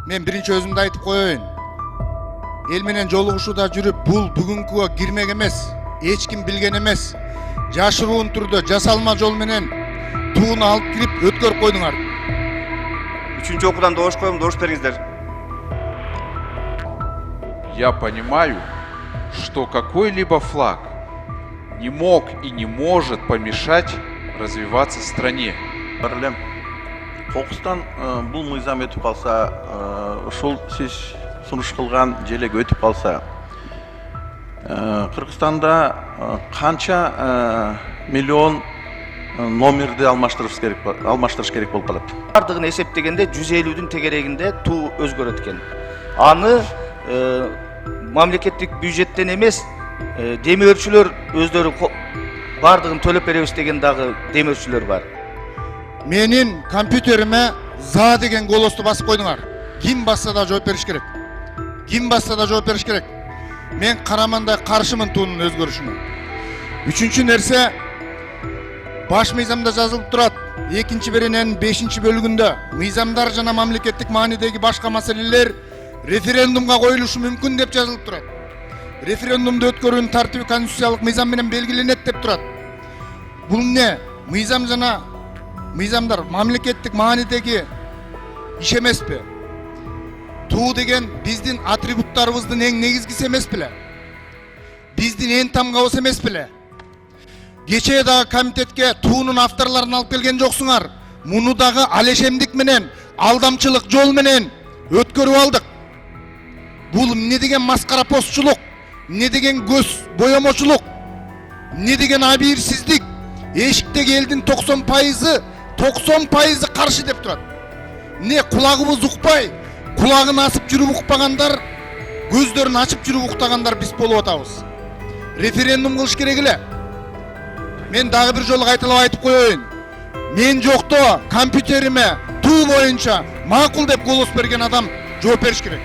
Men birinchi özümde aytıp koyayım. El menen joluguşuda жүрүp бул бүгүnkүгө кирмек эмес, эч ким билген эмес. Жашыруун түрдө жасалма жол менен тууну алып кирип өткөрүп койдуңар. Үчүнчү окуудан добуш коем, добуш бериңиздер. Я понимаю, что какой-либо флаг не мог и не может помешать развиваться стране. Барлем, Кокустан бул мыйзам өтүп калса, ушул сиз сунуш кылган желек өтүп калса, Кыргызстанда канча миллион номерди алмаштырыш керек болуп калат. Бардыгын эсептегенде 150'дүн тегерегинде туу өзгөрөт экен. Аны мамлекеттик бюджеттен эмес, демөөрчүлөр өздөрү бардыгын төлөп беребиз деген дагы демөөрчүлөр бар. Менин компьютериме за деген голосту басып койдуңар. Ким басса да жооп бериш керек. Ким басса да жооп бериш керек. Мен карамандай каршымын туунун өзгөрүшүнө. Үчүнчү нерсе, баш мыйзамда жазылып турат. Экинчи берененин 5-чи бөлүгүндө мыйзамдар жана мамлекеттик маанидеги башка маселелер референдумга коюлушу мүмкүн деп жазылып турат. Референдумду өткөрүүнүн тартиби конституциялык мыйзам менен белгиленет деп турат. Бул эмне? Мыйзам жана мыйзамдар мамлекеттик маанидеги иш эмеспи? Туу деген биздин атрибуттарыбыздын эң негизгиси эмес беле? Биздин эң тамгабыз эмес беле? Кечээ дагы комитетке туунун авторлорун алып келген жоксуңар. Муну дагы алешемдик менен, алдамчылык жол менен өткөрүп алдык. Бул эмне деген маскара постчулук? Эмне деген көз боемочулук? Эмне деген абийирсиздик? Эшиктеги элдин 90% каршы деп турат. Не кулагыбыз укпай, кулагын асып жүрүп укпагандар, көздөрүн ачып жүрүп уктагандар биз болуп атабыз. Референдум кылыш керек эле. Мен дагы бир жолу кайталап айтып коеюн. Мен жокто компьютериме туу боюнча макул деп голос берген адам жооп бериш керек.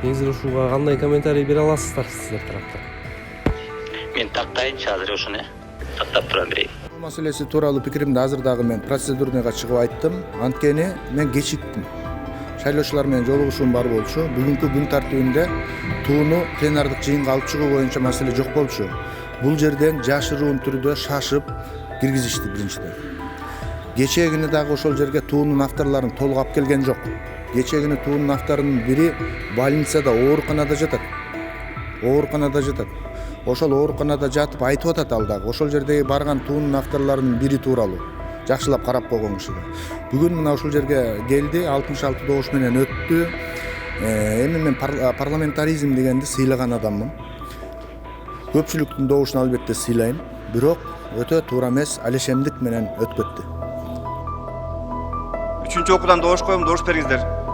Негизи ушуга кандай комментарий бере аласыздар сиздер тараптан? Мен тактайынчы азыр ушуну тактап тура берейин. Бул маселеси тууралуу пикиримди азыр дагы мен процедурныйга чыгып айттым. Анткени мен кечиктим. Шайлоочулар менен жолугушуум бар болчу. Бүгүнкү күн тартибинде тууну пленардык жыйынга алып чыгуу боюнча маселе жок болчу. Бул жерден жашыруун түрдө шашып киргизишти биринчиден. Кечээ дагы ошол жерге туунун авторлорун толук алып келген жок. Кечээ туунун авторунун бири больницада, ооруканада жатат. Ошол ооруканада жатып айтып атат ал дагы. Ошол жердеги барган туунун авторлорунун бири тууралуу. Жакшылап карап койгон киши. Бүгүн мына ушул жерге келди, 66 добуш менен өттү. Эми мен парламентаризм дегенди сыйлаган адаммын. Көпчүлүктүн добушун албетте сыйлайм, бирок өтө туура эмес, алешемдик менен өтүп кетти. Үчүнчү окуудан добуш коем, добуш бериңиздер.